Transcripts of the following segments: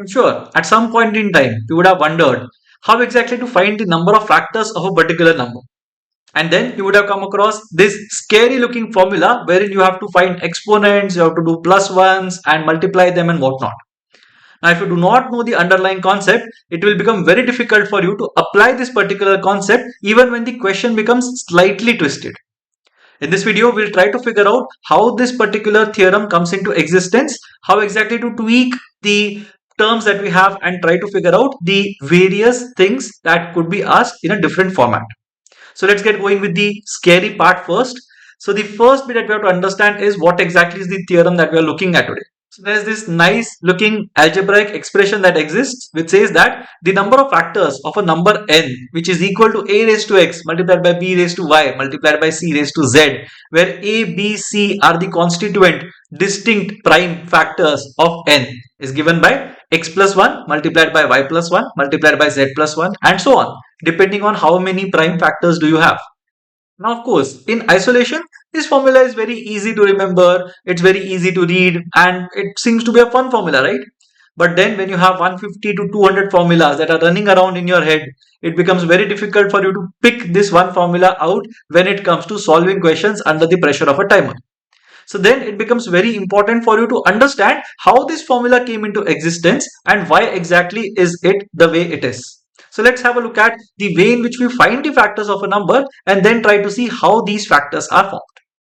I'm sure at some point in time you would have wondered how exactly to find the number of factors of a particular number. And then you would have come across this scary looking formula wherein you have to find exponents, you have to do plus ones and multiply them and whatnot. Now, if you do not know the underlying concept, it will become very difficult for you to apply this particular concept even when the question becomes slightly twisted. In this video, we'll try to figure out how this particular theorem comes into existence, how exactly to tweak the terms that we have and try to figure out the various things that could be asked in a different format. So let's get going with the scary part first. So the first bit that we have to understand is what exactly is the theorem that we are looking at today. So there's this nice looking algebraic expression that exists which says that the number of factors of a number n which is equal to a raised to x multiplied by b raised to y multiplied by c raised to z, where a, b, c are the constituent distinct prime factors of n, is given by x plus 1 multiplied by y plus 1 multiplied by z plus 1 and so on, depending on how many prime factors do you have. Now, of course, in isolation, this formula is very easy to remember, it's very easy to read, and it seems to be a fun formula, right? But then when you have 150 to 200 formulas that are running around in your head, it becomes very difficult for you to pick this one formula out when it comes to solving questions under the pressure of a timer. So then it becomes very important for you to understand how this formula came into existence and why exactly is it the way it is. So let's have a look at the way in which we find the factors of a number and then try to see how these factors are formed.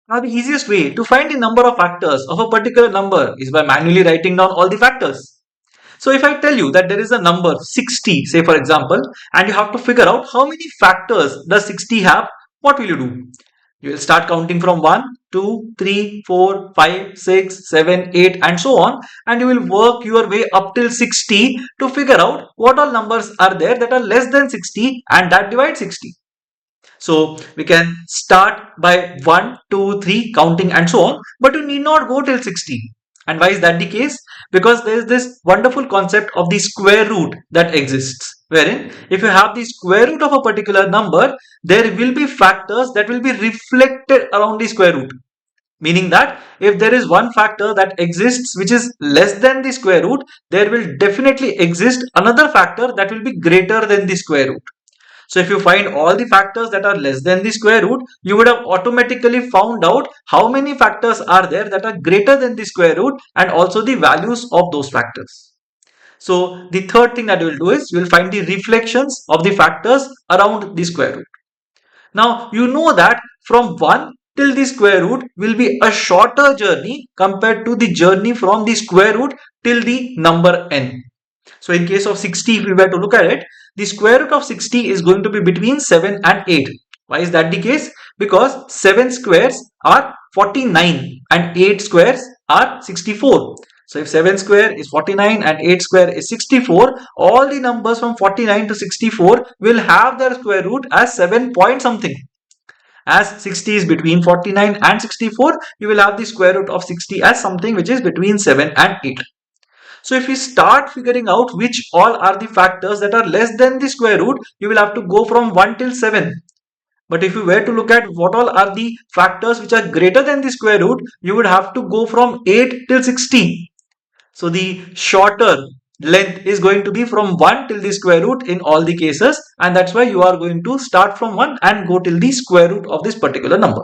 Now the easiest way to find the number of factors of a particular number is by manually writing down all the factors. So if I tell you that there is a number 60, say for example, and you have to figure out how many factors does 60 have, what will you do? You will start counting from 1, 2, 3, 4, 5, 6, 7, 8 and so on, and you will work your way up till 60 to figure out what all numbers are there that are less than 60 and that divide 60. So we can start by 1, 2, 3 counting and so on, but you need not go till 60. And why is that the case? Because there is this wonderful concept of the square root that exists, wherein if you have the square root of a particular number, there will be factors that will be reflected around the square root. Meaning that if there is one factor that exists which is less than the square root, there will definitely exist another factor that will be greater than the square root. So if you find all the factors that are less than the square root, you would have automatically found out how many factors are there that are greater than the square root and also the values of those factors. So the third thing that you will do is you will find the reflections of the factors around the square root. Now you know that from 1 till the square root will be a shorter journey compared to the journey from the square root till the number n. So in case of 60, if we were to look at it, the square root of 60 is going to be between 7 and 8. Why is that the case? Because 7 squares are 49 and 8 squares are 64. So if 7 square is 49 and 8 square is 64, all the numbers from 49 to 64 will have their square root as 7 point something. As 60 is between 49 and 64, you will have the square root of 60 as something which is between 7 and 8. So if we start figuring out which all are the factors that are less than the square root, you will have to go from 1 till 7. But if you were to look at what all are the factors which are greater than the square root, you would have to go from 8 till 60. So the shorter length is going to be from 1 till the square root in all the cases, and that's why you are going to start from 1 and go till the square root of this particular number.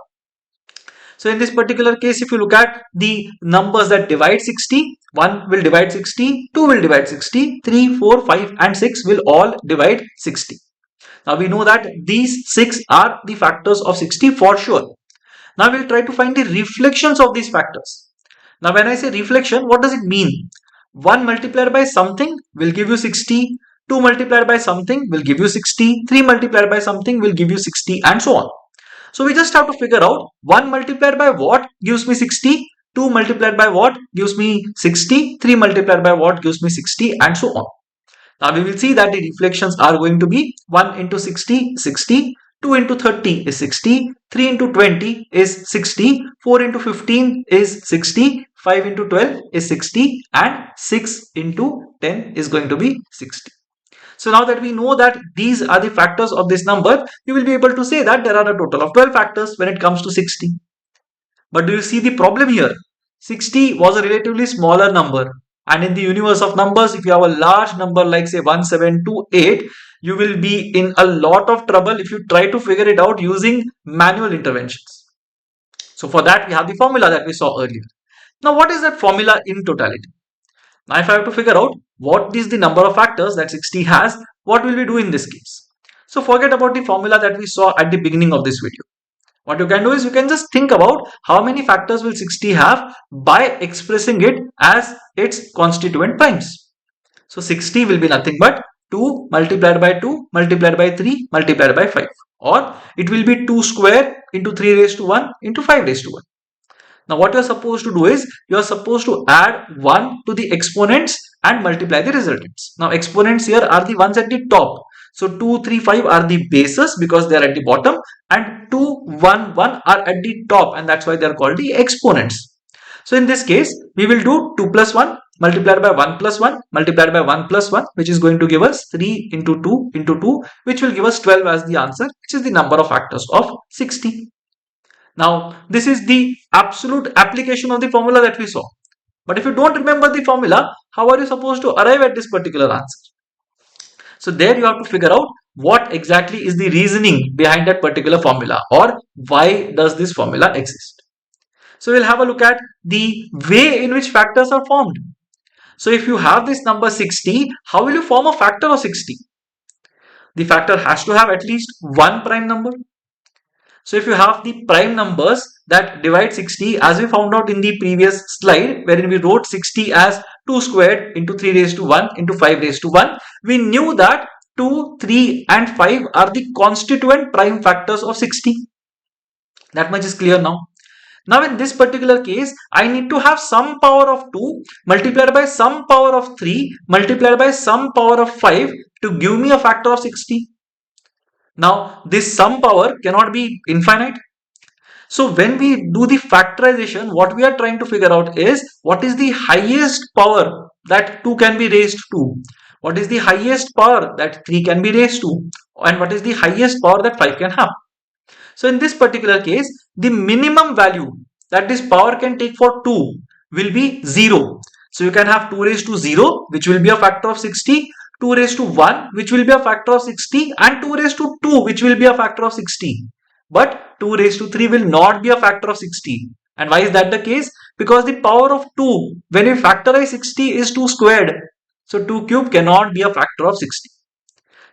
So in this particular case, if you look at the numbers that divide 60, 1 will divide 60, 2 will divide 60, 3, 4, 5 and 6 will all divide 60. Now we know that these 6 are the factors of 60 for sure. Now we'll try to find the reflections of these factors. Now when I say reflection, what does it mean? 1 multiplied by something will give you 60, 2 multiplied by something will give you 60, 3 multiplied by something will give you 60 and so on. So we just have to figure out 1 multiplied by what gives me 60, 2 multiplied by what gives me 60, 3 multiplied by what gives me 60 and so on. Now we will see that the reflections are going to be 1 into 60, 60, 2 into 30 is 60, 3 into 20 is 60, 4 into 15 is 60, 5 into 12 is 60 and 6 into 10 is going to be 60. So now that we know that these are the factors of this number, you will be able to say that there are a total of 12 factors when it comes to 60. But do you see the problem here? 60 was a relatively smaller number. And in the universe of numbers, if you have a large number like say 1728, you will be in a lot of trouble if you try to figure it out using manual interventions. So for that, we have the formula that we saw earlier. Now, what is that formula in totality? Now, if I have to figure out what is the number of factors that 60 has, what will we do in this case? So forget about the formula that we saw at the beginning of this video. What you can do is you can just think about how many factors will 60 have by expressing it as its constituent primes. So 60 will be nothing but 2 multiplied by 2 multiplied by 3 multiplied by 5, or it will be 2 square into 3 raised to 1 into 5 raised to 1. Now what you are supposed to do is you are supposed to add 1 to the exponents and multiply the resultants. Now exponents here are the ones at the top. So 2, 3, 5 are the bases because they are at the bottom, and 2, 1, 1 are at the top, and that's why they are called the exponents. So in this case, we will do 2 plus 1 multiplied by 1 plus 1 multiplied by 1 plus 1, which is going to give us 3 into 2 into 2, which will give us 12 as the answer, which is the number of factors of 60. Now, this is the absolute application of the formula that we saw. But if you don't remember the formula, how are you supposed to arrive at this particular answer? So there you have to figure out what exactly is the reasoning behind that particular formula, or why does this formula exist. So we'll have a look at the way in which factors are formed. So if you have this number 60, how will you form a factor of 60? The factor has to have at least one prime number. So if you have the prime numbers that divide 60, as we found out in the previous slide, wherein we wrote 60 as 2 squared into 3 raised to 1 into 5 raised to 1, we knew that 2, 3 and 5 are the constituent prime factors of 60. That much is clear now. Now in this particular case, I need to have some power of 2 multiplied by some power of 3 multiplied by some power of 5 to give me a factor of 60. Now this sum power cannot be infinite. So when we do the factorization, what we are trying to figure out is what is the highest power that 2 can be raised to, what is the highest power that 3 can be raised to, and what is the highest power that 5 can have. So in this particular case, the minimum value that this power can take for 2 will be 0. So you can have 2 raised to 0, which will be a factor of 60, 2 raised to 1, which will be a factor of 60, and 2 raised to 2, which will be a factor of 60. But 2 raised to 3 will not be a factor of 60. And why is that the case? Because the power of 2, when we factorize 60, is 2 squared. So 2 cube cannot be a factor of 60.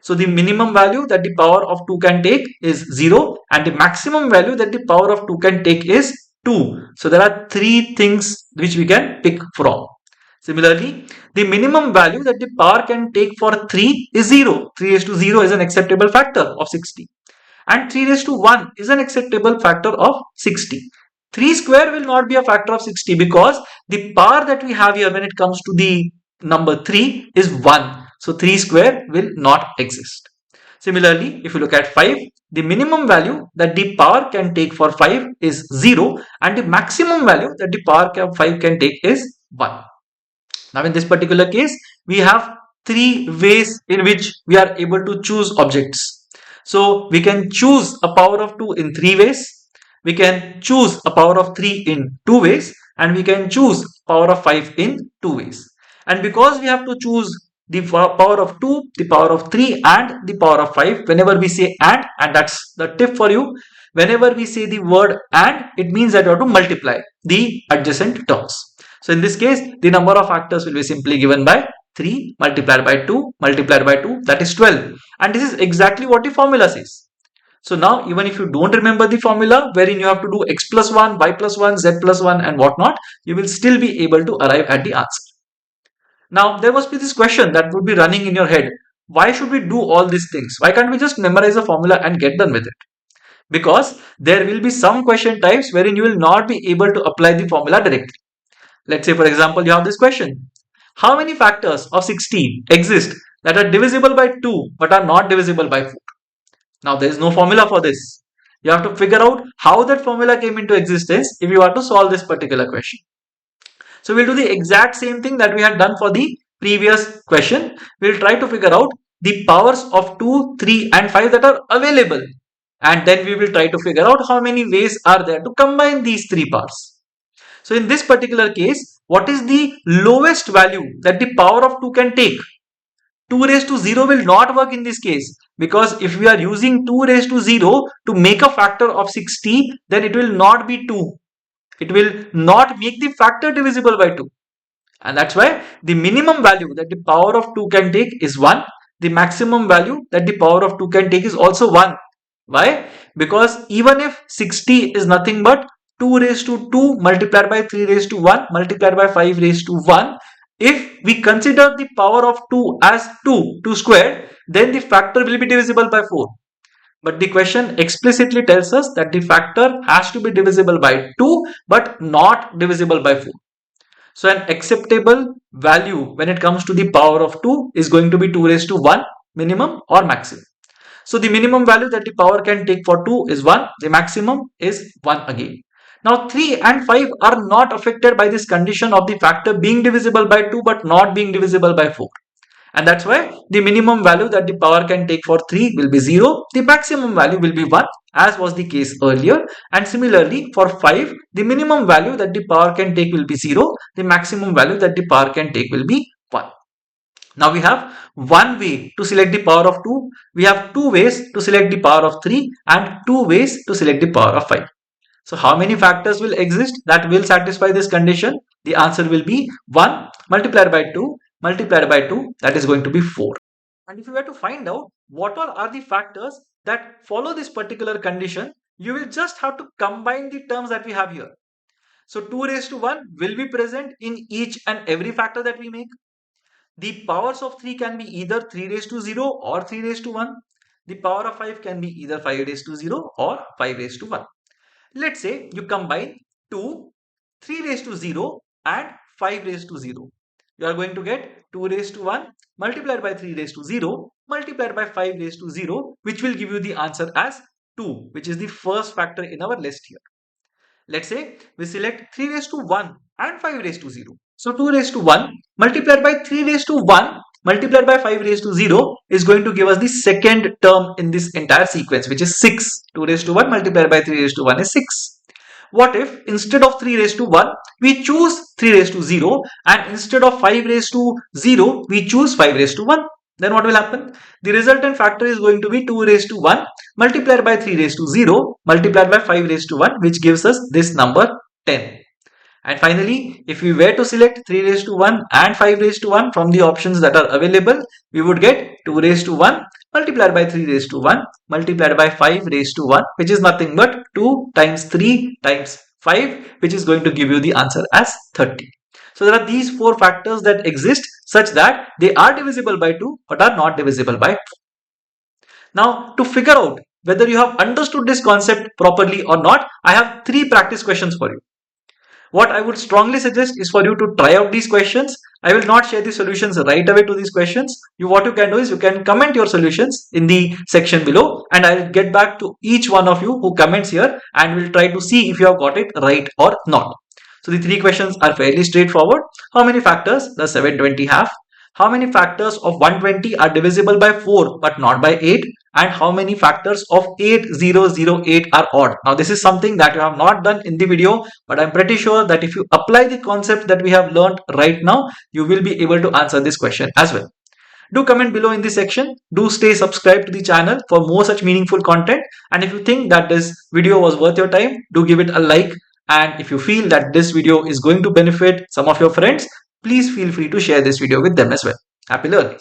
So the minimum value that the power of 2 can take is 0, and the maximum value that the power of 2 can take is 2. So there are 3 things which we can pick from. Similarly, the minimum value that the power can take for 3 is 0. 3 raised to 0 is an acceptable factor of 60. And 3 raised to 1 is an acceptable factor of 60. 3 square will not be a factor of 60 because the power that we have here when it comes to the number 3 is 1. So 3 square will not exist. Similarly, if you look at 5, the minimum value that the power can take for 5 is 0, and the maximum value that the power of 5 can take is 1. Now in this particular case, we have 3 ways in which we are able to choose objects. So we can choose a power of 2 in 3 ways, we can choose a power of 3 in 2 ways, and we can choose power of 5 in 2 ways. And because we have to choose the power of 2, the power of 3 and the power of 5, whenever we say and that's the tip for you, whenever we say the word and, it means that you have to multiply the adjacent terms. So in this case, the number of factors will be simply given by 3 multiplied by 2 multiplied by 2, that is 12. And this is exactly what the formula says. So now even if you don't remember the formula wherein you have to do x plus 1, y plus 1, z plus 1 and whatnot, you will still be able to arrive at the answer. Now there must be this question that would be running in your head. Why should we do all these things? Why can't we just memorize a formula and get done with it? Because there will be some question types wherein you will not be able to apply the formula directly. Let's say for example you have this question. How many factors of 60 exist that are divisible by 2 but are not divisible by 4? Now there is no formula for this. You have to figure out how that formula came into existence if you are to solve this particular question. So we'll do the exact same thing that we had done for the previous question. We'll try to figure out the powers of 2, 3 and 5 that are available. And then we will try to figure out how many ways are there to combine these 3 powers. So in this particular case, what is the lowest value that the power of 2 can take? 2 raised to 0 will not work in this case, because if we are using 2 raised to 0 to make a factor of 60, then it will not be 2. It will not make the factor divisible by 2. And that's why the minimum value that the power of 2 can take is 1. The maximum value that the power of 2 can take is also 1. Why? Because even if 60 is nothing but 2 raised to 2 multiplied by 3 raised to 1 multiplied by 5 raised to 1, if we consider the power of 2 as 2 squared, then the factor will be divisible by 4. But the question explicitly tells us that the factor has to be divisible by 2 but not divisible by 4. So an acceptable value when it comes to the power of 2 is going to be 2 raised to 1 minimum or maximum. So the minimum value that the power can take for 2 is 1. The maximum is 1 again. Now 3 and 5 are not affected by this condition of the factor being divisible by 2 but not being divisible by 4. And that's why the minimum value that the power can take for 3 will be 0. The maximum value will be 1, as was the case earlier. And similarly for 5, the minimum value that the power can take will be 0. The maximum value that the power can take will be 1. Now we have one way to select the power of 2. We have two ways to select the power of 3 and two ways to select the power of 5. So how many factors will exist that will satisfy this condition? The answer will be 1 multiplied by 2 multiplied by 2, that is going to be 4. And if you were to find out what all are the factors that follow this particular condition, you will just have to combine the terms that we have here. So 2 raised to 1 will be present in each and every factor that we make. The powers of 3 can be either 3 raised to 0 or 3 raised to 1. The power of 5 can be either 5 raised to 0 or 5 raised to 1. Let's say you combine 2, 3 raised to 0 and 5 raised to 0. You are going to get 2 raised to 1 multiplied by 3 raised to 0 multiplied by 5 raised to 0, which will give you the answer as 2, which is the first factor in our list here. Let's say we select 3 raised to 1 and 5 raised to 0. So 2 raised to 1 multiplied by 3 raised to 1 multiplied by 5 raised to 0 is going to give us the second term in this entire sequence, which is 6. 2 raised to 1 multiplied by 3 raised to 1 is 6. What if instead of 3 raised to 1, we choose 3 raised to 0, and instead of 5 raised to 0, we choose 5 raised to 1? Then what will happen? The resultant factor is going to be 2 raised to 1 multiplied by 3 raised to 0 multiplied by 5 raised to 1, which gives us this number 10. And finally, if we were to select 3 raised to 1 and 5 raised to 1 from the options that are available, we would get 2 raised to 1 multiplied by 3 raised to 1 multiplied by 5 raised to 1, which is nothing but 2 times 3 times 5, which is going to give you the answer as 30. So there are these four factors that exist such that they are divisible by 2 but are not divisible by 4. Now to figure out whether you have understood this concept properly or not, I have 3 practice questions for you. What I would strongly suggest is for you to try out these questions. I will not share the solutions right away to these questions. What you can do is you can comment your solutions in the section below, and I'll get back to each one of you who comments here, and we'll try to see if you have got it right or not. So the 3 questions are fairly straightforward. How many factors does 720 have? How many factors of 120 are divisible by 4 but not by 8? And how many factors of 8008 are odd? Now this is something that you have not done in the video, but I'm pretty sure that if you apply the concept that we have learned right now, you will be able to answer this question as well. Do comment below in this section. Do stay subscribed to the channel for more such meaningful content. And if you think that this video was worth your time, do give it a like. And if you feel that this video is going to benefit some of your friends, please feel free to share this video with them as well. Happy learning.